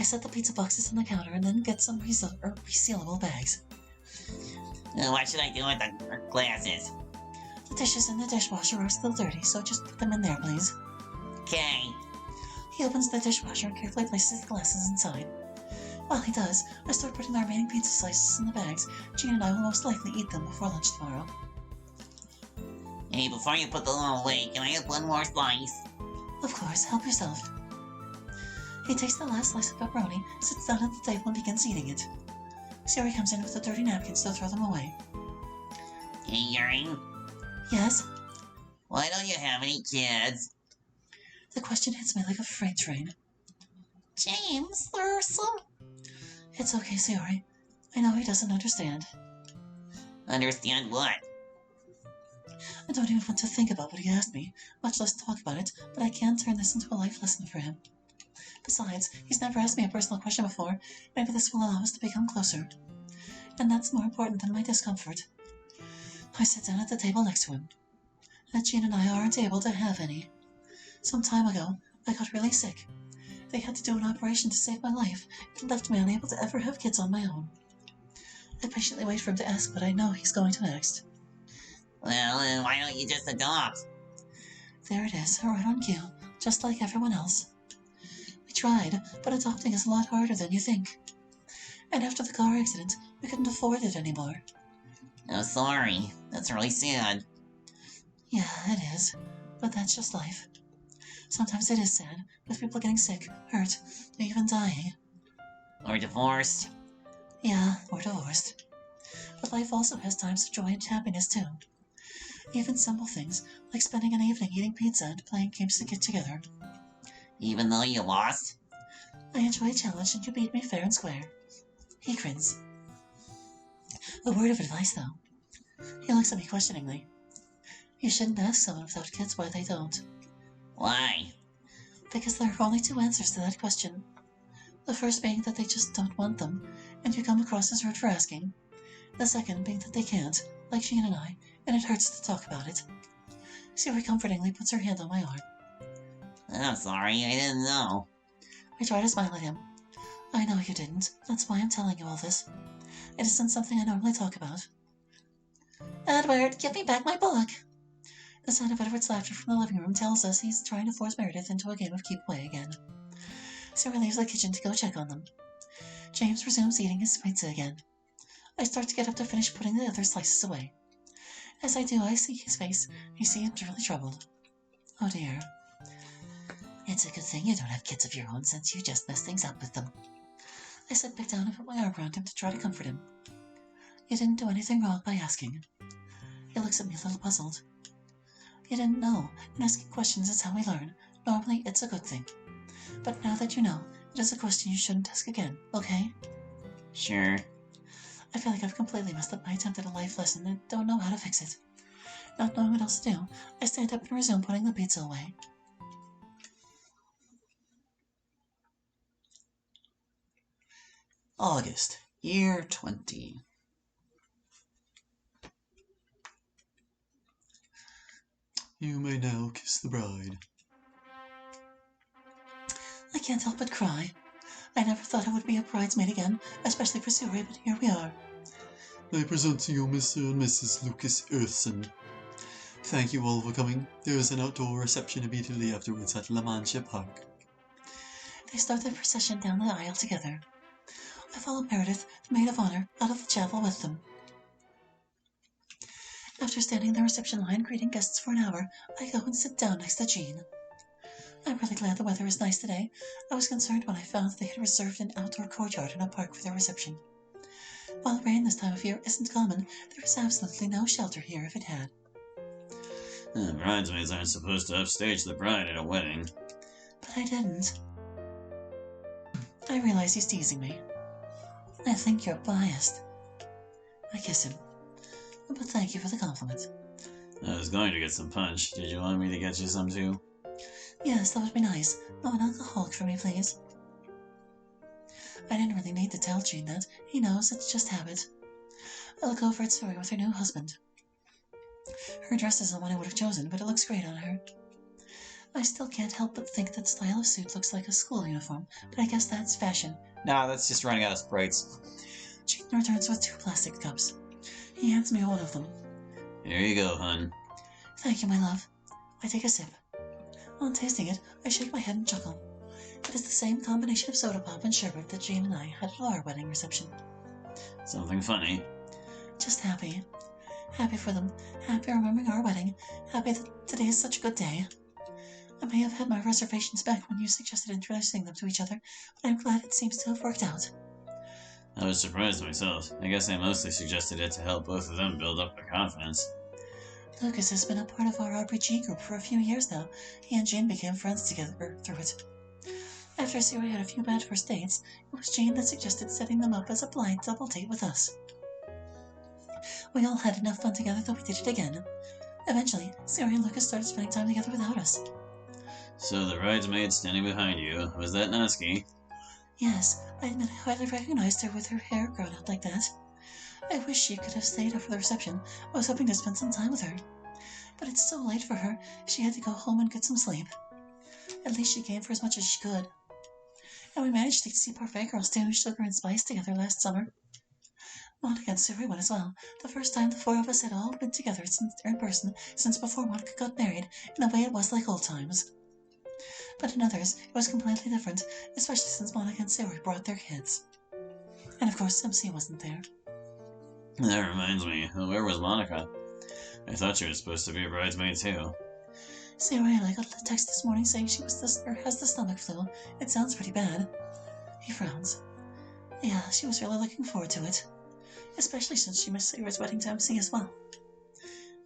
I set the pizza boxes on the counter and then get some resealable bags. What should I do with the glasses? The dishes in the dishwasher are still dirty, so just put them in there, please. Okay. He opens the dishwasher and carefully places the glasses inside. While he does, I start putting the remaining pizza slices in the bags. Jean and I will most likely eat them before lunch tomorrow. Hey, before you put them all away, can I have one more slice? Of course, help yourself. He takes the last slice of pepperoni, sits down at the table and begins eating it. Siri comes in with the dirty napkins to throw them away. Hey, Yuri. Yes? Why don't you have any kids? The question hits me like a freight train. James, there's some... It's okay, Siri. I know he doesn't understand. Understand what? I don't even want to think about what he asked me, much less talk about it, but I can turn this into a life lesson for him. Besides, he's never asked me a personal question before. Maybe this will allow us to become closer. And that's more important than my discomfort. I sit down at the table next to him. Jean and I aren't able to have any. Some time ago, I got really sick. They had to do an operation to save my life. It left me unable to ever have kids on my own. I patiently wait for him to ask what I know he's going to next. Well, why don't you just adopt? There it is, right on cue, just like everyone else. We tried, but adopting is a lot harder than you think. And after the car accident, we couldn't afford it anymore. Oh, sorry. That's really sad. Yeah, it is. But that's just life. Sometimes it is sad, with people getting sick, hurt, or even dying. Or divorced. Yeah, or divorced. But life also has times of joy and happiness, too. Even simple things, like spending an evening eating pizza and playing games to get together. Even though you lost? I enjoy a challenge and you beat me fair and square. He grins. A word of advice, though. He looks at me questioningly. You shouldn't ask someone without kids why they don't. Why? Because there are only two answers to that question. The first being that they just don't want them, and you come across as rude for asking. The second being that they can't, like Jean and I, and it hurts to talk about it. Siri comfortingly puts her hand on my arm. I'm sorry, I didn't know. I try to smile at him. I know you didn't. That's why I'm telling you all this. It isn't something I normally talk about. Edward, give me back my book! The sound of Edward's laughter from the living room tells us he's trying to force Meredith into a game of keep away again. Sarah leaves the kitchen to go check on them. James resumes eating his pizza again. I start to get up to finish putting the other slices away. As I do, I see his face. He seems really troubled. Oh dear. It's a good thing you don't have kids of your own, since you just mess things up with them. I sit back down and put my arm around him to try to comfort him. You didn't do anything wrong by asking. He looks at me a little puzzled. You didn't know, and asking questions is how we learn. Normally, it's a good thing. But now that you know, it is a question you shouldn't ask again, okay? Sure. I feel like I've completely messed up my attempt at a life lesson and don't know how to fix it. Not knowing what else to do, I stand up and resume putting the pizza away. August, year 20. You may now kiss the bride. I can't help but cry. I never thought I would be a bridesmaid again, especially for Suri, but here we are. I present to you Mr. and Mrs. Lucas Earthson. Thank you all for coming. There is an outdoor reception immediately afterwards at La Mancha Park. They start their procession down the aisle together. I follow Meredith, the maid of honor, out of the chapel with them. After standing in the reception line greeting guests for an hour, I go and sit down next to Jean. I'm really glad the weather is nice today. I was concerned when I found they had reserved an outdoor courtyard in a park for their reception. While rain this time of year isn't common, there is absolutely no shelter here if it had. The bridesmaids aren't supposed to upstage the bride at a wedding. But I didn't. I realize he's teasing me. I think you're biased. I kiss him. But thank you for the compliment. I was going to get some punch. Did you want me to get you some too? Yes, that would be nice. Oh, an alcoholic for me, please. I didn't really need to tell Jean that. He knows, it's just habit. I look over at Suri with her new husband. Her dress isn't one I would have chosen, but it looks great on her. I still can't help but think that style of suit looks like a school uniform, but I guess that's fashion. Nah, that's just running out of sprites. Gene returns with 2 plastic cups. He hands me one of them. Here you go, hun. Thank you, my love. I take a sip. On tasting it, I shake my head and chuckle. It is the same combination of soda pop and sherbet that Jane and I had at our wedding reception. Something funny. Just happy. Happy for them. Happy remembering our wedding. Happy that today is such a good day. I may have had my reservations back when you suggested introducing them to each other, but I'm glad it seems to have worked out. I was surprised myself. I guess I mostly suggested it to help both of them build up their confidence. Lucas has been a part of our RPG group for a few years now. He and Jane became friends together through it. After Siri had a few bad first dates, it was Jane that suggested setting them up as a blind double date with us. We all had enough fun together that we did it again. Eventually, Siri and Lucas started spending time together without us. So the bridesmaid standing behind you, was that Natsuki? Yes, I admit I hardly recognized her with her hair grown out like that. I wish she could have stayed after the reception. I was hoping to spend some time with her. But it's so late for her, she had to go home and get some sleep. At least she came for as much as she could. And we managed to see Parfait Girls do Sugar and Spice together last summer. Monica and Siri went as well, the first time the 4 of us had all been together in person since before Monica got married, in a way it was like old times. But in others, it was completely different, especially since Monica and Siri brought their kids. And of course, MC wasn't there. That reminds me, where was Monica? I thought she was supposed to be a bridesmaid too. Siri and I got a text this morning saying she has the stomach flu. It sounds pretty bad. He frowns. Yeah, she was really looking forward to it. Especially since she missed Siri's wedding to MC as well.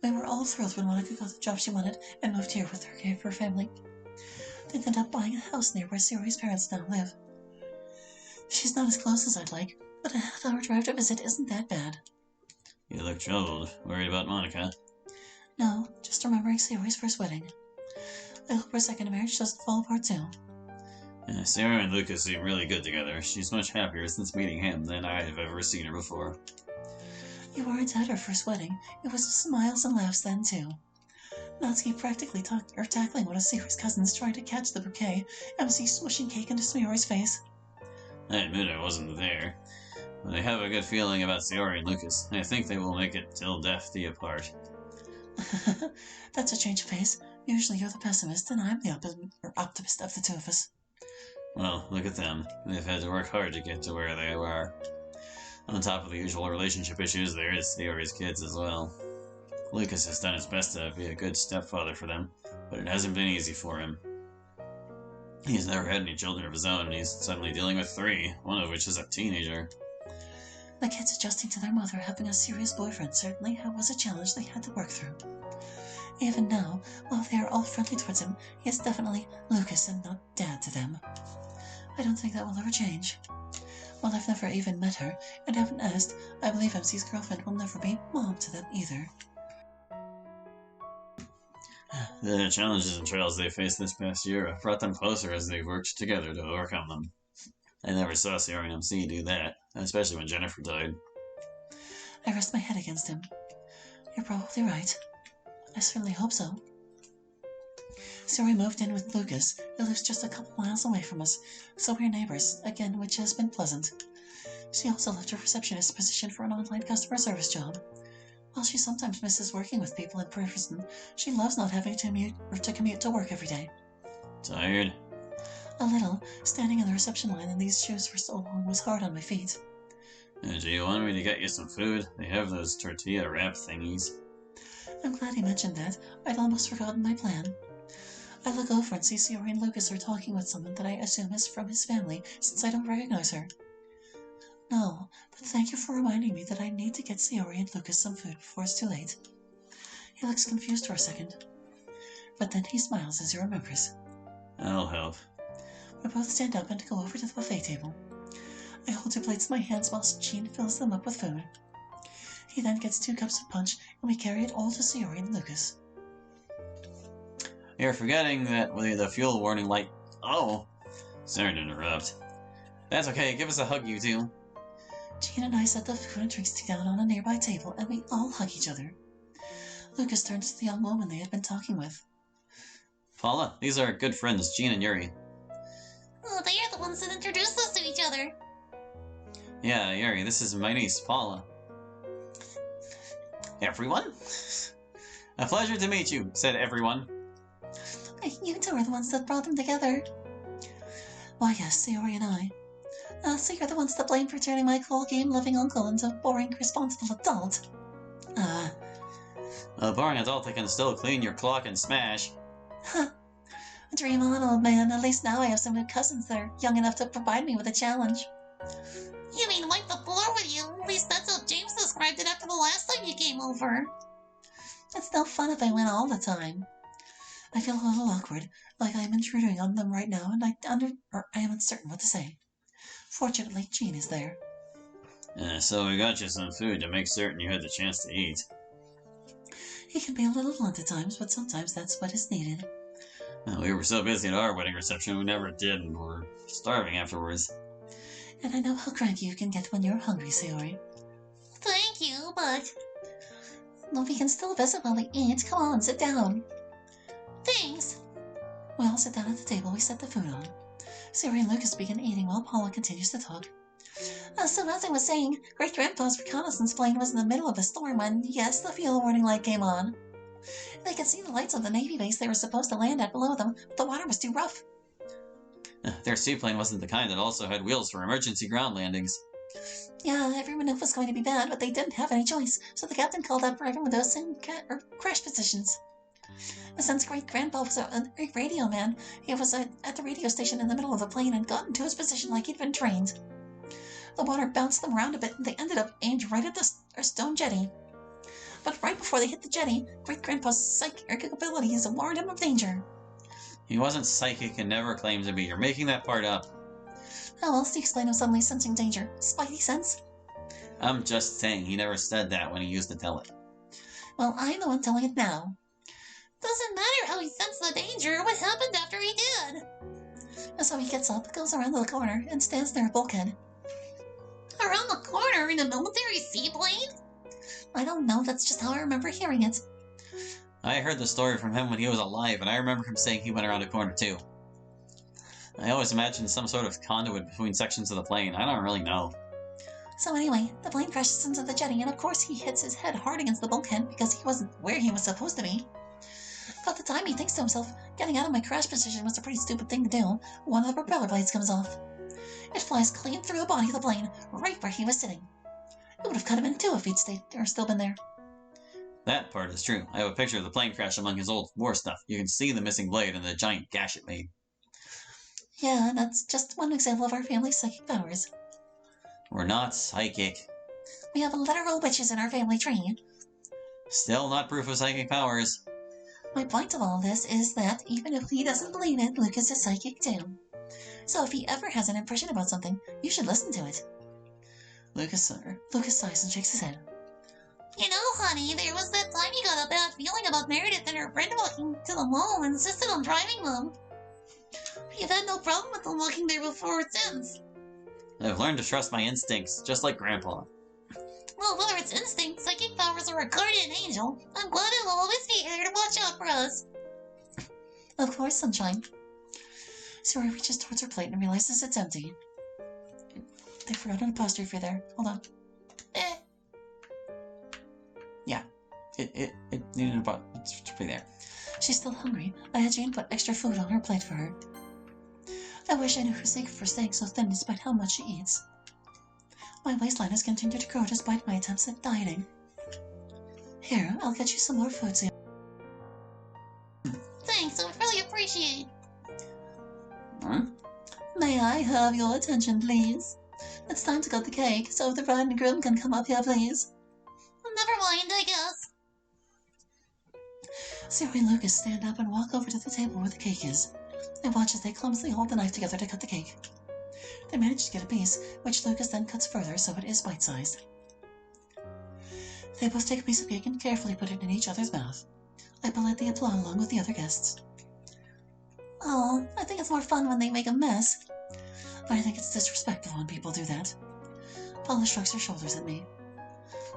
We were all thrilled when Monica got the job she wanted and moved here with her family. They ended up buying a house near where Siri's parents now live. She's not as close as I'd like, but a half-hour drive to visit isn't that bad. You look troubled. Worried about Monica? No, just remembering Siri's first wedding. I hope her second marriage doesn't fall apart too. Sarah and Lucas seem really good together. She's much happier since meeting him than I have ever seen her before. You weren't at her first wedding. It was smiles and laughs then too. Natsuki practically tackling one of Siri's cousins trying to catch the bouquet, MC swishing cake into Siri's face. I admit I wasn't there, but I have a good feeling about Sayori and Lucas. I think they will make it till death do you part. That's a change of pace. Usually you're the pessimist, and I'm the optimist of the two of us. Well, look at them. They've had to work hard to get to where they are. On top of the usual relationship issues, there is Sayori's kids as well. Lucas has done his best to be a good stepfather for them, but it hasn't been easy for him. He's never had any children of his own, and he's suddenly dealing with 3, one of which is a teenager. The kids adjusting to their mother having a serious boyfriend certainly was a challenge they had to work through. Even now, while they are all friendly towards him, he is definitely Lucas and not Dad to them. I don't think that will ever change. While I've never even met her, and haven't asked, I believe MC's girlfriend will never be Mom to them either. The challenges and trials they faced this past year have brought them closer as they've worked together to overcome them. I never saw Sayori and MC do that, especially when Jennifer died. I rest my head against him. You're probably right. I certainly hope so. Sayori moved in with Lucas, who lives just a couple miles away from us, so we're neighbors, again, which has been pleasant. She also left her receptionist position for an online customer service job. While she sometimes misses working with people in person, she loves not having to commute to work every day. Tired? A little. Standing in the reception line in these shoes for so long was hard on my feet. Do you want me to get you some food? They have those tortilla wrap thingies. I'm glad he mentioned that. I'd almost forgotten my plan. I look over and see Sayori and Lucas are talking with someone that I assume is from his family, since I don't recognize her. No, but thank you for reminding me that I need to get Sayori and Lucas some food before it's too late. He looks confused for a second, but then he smiles as he remembers. I'll help. We both stand up and go over to the buffet table. I hold 2 plates in my hands while Gene fills them up with food. He then gets 2 cups of punch, and we carry it all to Sayori and Lucas. You're forgetting that with the fuel warning light. Oh! Sorry to interrupt. That's okay, give us a hug, you two. Gene and I set the food and drinks down on a nearby table, and we all hug each other. Lucas turns to the young woman they had been talking with. Paula, these are good friends, Jean and Yuri. Oh, they are the ones that introduced us to each other. Yeah, Yuri, this is my niece, Paula. Everyone? A pleasure to meet you, said everyone. You two are the ones that brought them together. Why, yes, Sayori and I. So you're the ones to blame for turning my cool game-loving uncle into a boring, responsible adult. A boring adult that can still clean your clock and smash. Huh. Dream on, old man. At least now I have some good cousins that are young enough to provide me with a challenge. You mean wipe the floor with you? At least that's how James described it after the last time you came over. It's no fun if I win all the time. I feel a little awkward, like I am intruding on them right now, and I am uncertain what to say. Fortunately, Jean is there. So we got you some food to make certain you had the chance to eat. He can be a little blunt at times, but sometimes that's what is needed. We were so busy at our wedding reception we never did, and were starving afterwards. And I know how cranky you can get when you're hungry, Sayori. Thank you, but... Well, we can still visit while we eat. Come on, sit down. Thanks. We all sit down at the table we set the food on. Sayori and Lucas begin eating while Paula continues to talk. So as I was saying, Great-Grandpa's reconnaissance plane was in the middle of a storm when, yes, the fuel warning light came on. They could see the lights of the Navy base they were supposed to land at below them, but the water was too rough. Their seaplane wasn't the kind that also had wheels for emergency ground landings. Yeah, everyone knew it was going to be bad, but they didn't have any choice, so the captain called out for everyone to assume crash positions. Since Great-Grandpa was a radio man, he was at the radio station in the middle of the plane and got into his position like he'd been trained. The water bounced them around a bit, and they ended up aimed right at the stone jetty. But right before they hit the jetty, Great-Grandpa's psychic abilities warned him of danger. He wasn't psychic and never claimed to be. You're making that part up. How else do you explain him suddenly sensing danger? Spidey sense? I'm just saying, he never said that when he used to tell it. Well, I'm the one telling it now. Doesn't matter how he sensed the danger. What happened after he did? So he gets up, goes around the corner, and stands near a bulkhead. Around the corner in a military seaplane? I don't know, that's just how I remember hearing it. I heard the story from him when he was alive, and I remember him saying he went around a corner too. I always imagined some sort of conduit between sections of the plane. I don't really know. So anyway, the plane crashes into the jetty, and of course he hits his head hard against the bulkhead because he wasn't where he was supposed to be. About the time he thinks to himself, getting out of my crash position was a pretty stupid thing to do, one of the propeller blades comes off. It flies clean through the body of the plane, right where he was sitting. It would have cut him in two if he'd stayed or still been there. That part is true. I have a picture of the plane crash among his old war stuff. You can see the missing blade and the giant gash it made. Yeah, that's just one example of our family's psychic powers. We're not psychic. We have literal witches in our family tree. Still not proof of psychic powers. My point of all this is that, even if he doesn't believe it, Lucas is psychic too. So if he ever has an impression about something, you should listen to it. Lucas sighs and shakes his head. You know, honey, there was that time you got a bad feeling about Meredith and her friend walking to the mall and insisted on driving them. You've had no problem with them walking there before or since. I've learned to trust my instincts, just like Grandpa. Well, whether it's instinct, psychic powers, or a guardian angel, I'm glad he'll always be here to watch out for us. Of course, Sunshine. Sayori reaches towards her plate and realizes it's empty. They forgot an apostrophe there. Hold on. Yeah, it needed an apostrophe there. She's still hungry. I had Jane put extra food on her plate for her. I wish I knew her secret for staying so thin despite how much she eats. My waistline has continued to grow despite my attempts at dieting. Here, I'll get you some more food soon. Thanks, I would really appreciate it. May I have your attention, please? It's time to cut the cake, so if the bride and groom can come up here, please. Never mind, I guess. Sayori and Lucas stand up and walk over to the table where the cake is. They watch as they clumsily hold the knife together to cut the cake. They manage to get a piece, which Lucas then cuts further so it is bite-sized. They both take a piece of cake and carefully put it in each other's mouth. I politely applaud along with the other guests. Oh, I think it's more fun when they make a mess. I think it's disrespectful when people do that. Paula shrugs her shoulders at me.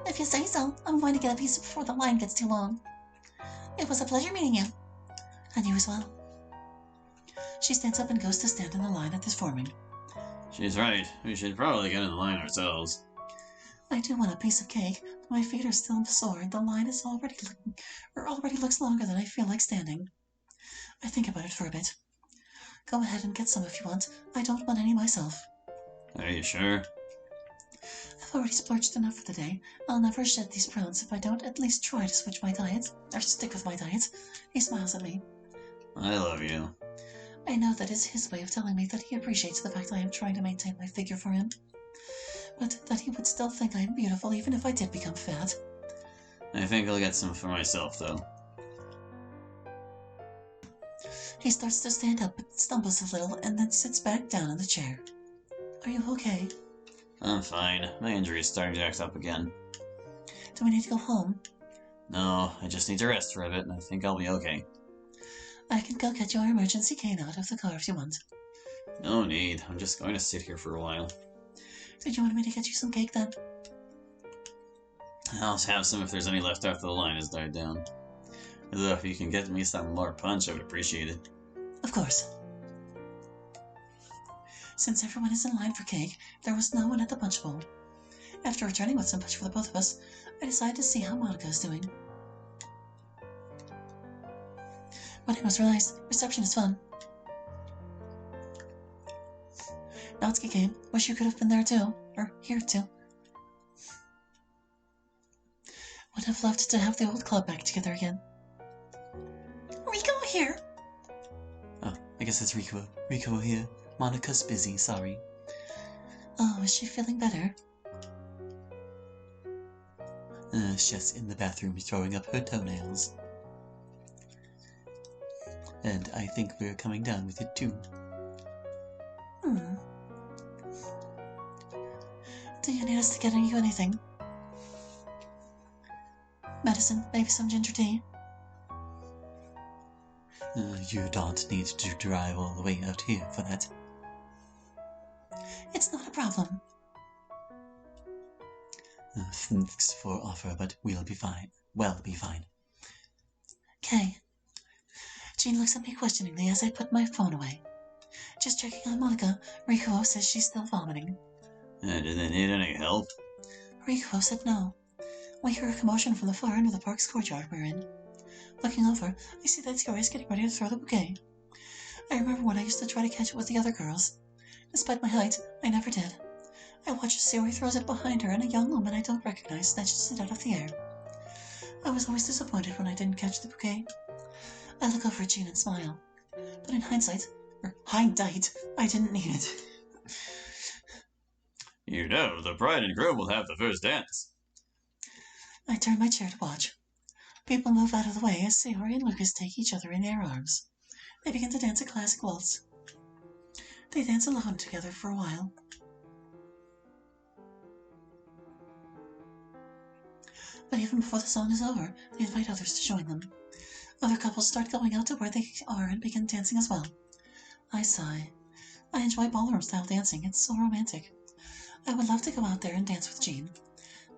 If you say so, I'm going to get a piece before the line gets too long. It was a pleasure meeting you. And you as well. She stands up and goes to stand in the line that is forming. She's right. We should probably get in the line ourselves. I do want a piece of cake, but my feet are still sore and the line is already looks longer than I feel like standing. I think about it for a bit. Go ahead and get some if you want. I don't want any myself. Are you sure? I've already splurged enough for the day. I'll never shed these prawns if I don't at least try to switch my diet, or stick with my diet. He smiles at me. I love you. I know that is his way of telling me that he appreciates the fact I am trying to maintain my figure for him, but that he would still think I am beautiful even if I did become fat. I think I'll get some for myself, though. He starts to stand up but stumbles a little and then sits back down in the chair. Are you okay? I'm fine. My injury is starting to act up again. Do we need to go home? No, I just need to rest for a bit, and I think I'll be okay. I can go get your emergency cane out of the car if you want. No need. I'm just going to sit here for a while. Did you want me to get you some cake then? I'll have some if there's any left after the line has died down. Although if you can get me some more punch, I would appreciate it. Of course. Since everyone is in line for cake, there was no one at the punch bowl. After returning with some punch for the both of us, I decided to see how Monica is doing. Wedding was really nice. Reception is fun. Natsuki came. Wish you could have been there too. Or here too. Would have loved to have the old club back together again. Rico here! Oh, I guess it's Rico. Rico here. Monica's busy, sorry. Oh, is she feeling better? She's in the bathroom throwing up her toenails. And I think we're coming down with it too. Do you need us to get you anything? Medicine, maybe some ginger tea? You don't need to drive all the way out here for that. It's not a problem. Thanks for offer, but we'll be fine. We'll be fine. Okay. Jean looks at me questioningly as I put my phone away. Just checking on Monica. Rikuo says she's still vomiting. Do they need any help? Rikuo said no. We hear a commotion from the far end of the park's courtyard we're in. Looking over, I see that Tori is getting ready to throw the bouquet. I remember when I used to try to catch it with the other girls. Despite my height, I never did. I watch as Tori throws it behind her and a young woman I don't recognize snatches it out of the air. I was always disappointed when I didn't catch the bouquet. I look over at Jean and smile. But in hindsight, I didn't need it. You know, the bride and groom will have the first dance. I turn my chair to watch. People move out of the way as Sayori and Lucas take each other in their arms. They begin to dance a classic waltz. They dance alone together for a while. But even before the song is over, they invite others to join them. Other couples start going out to where they are and begin dancing as well. I sigh. I enjoy ballroom-style dancing. It's so romantic. I would love to go out there and dance with Jean,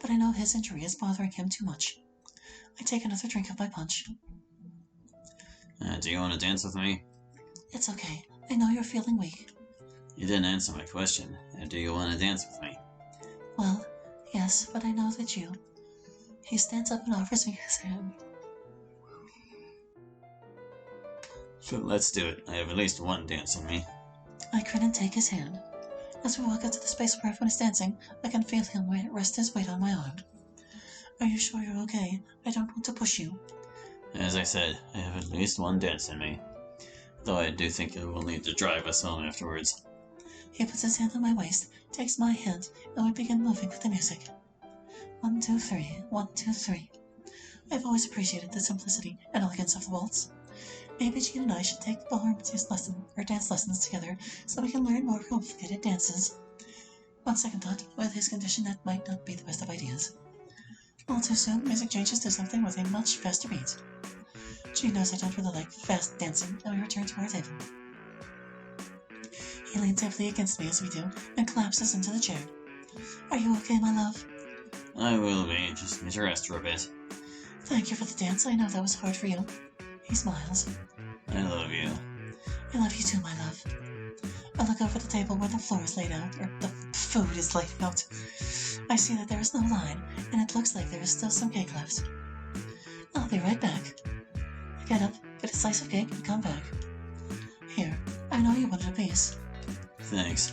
but I know his injury is bothering him too much. I take another drink of my punch. Do you want to dance with me? It's okay. I know you're feeling weak. You didn't answer my question. Do you want to dance with me? Well, yes, but I know that you... He stands up and offers me his hand. So let's do it. I have at least one dance in me. I grin and take his hand. As we walk out to the space where everyone is dancing, I can feel him rest his weight on my arm. Are you sure you're okay? I don't want to push you. As I said, I have at least one dance in me. Though I do think you will need to drive us home afterwards. He puts his hand on my waist, takes my hand, and we begin moving with the music. 1, 2, 3, 1, 2, 3. I've always appreciated the simplicity and elegance of the waltz. Maybe Jean and I should take ballroom dance lessons together so we can learn more complicated dances. On second thought, with his condition, that might not be the best of ideas. All too soon, music changes to something with a much faster beat. Jean knows I don't really like fast dancing, and we return to our table. He leans heavily against me as we do, and collapses into the chair. Are you okay, my love? I will be. Just need to rest for a bit. Thank you for the dance. I know that was hard for you. He smiles. I love you. I love you too, my love. I look over the table where the floor is laid out, or the food is laid out. I see that there is no line, and it looks like there is still some cake left. I'll be right back. I get up, get a slice of cake, and come back. Here, I know you wanted a piece. Thanks.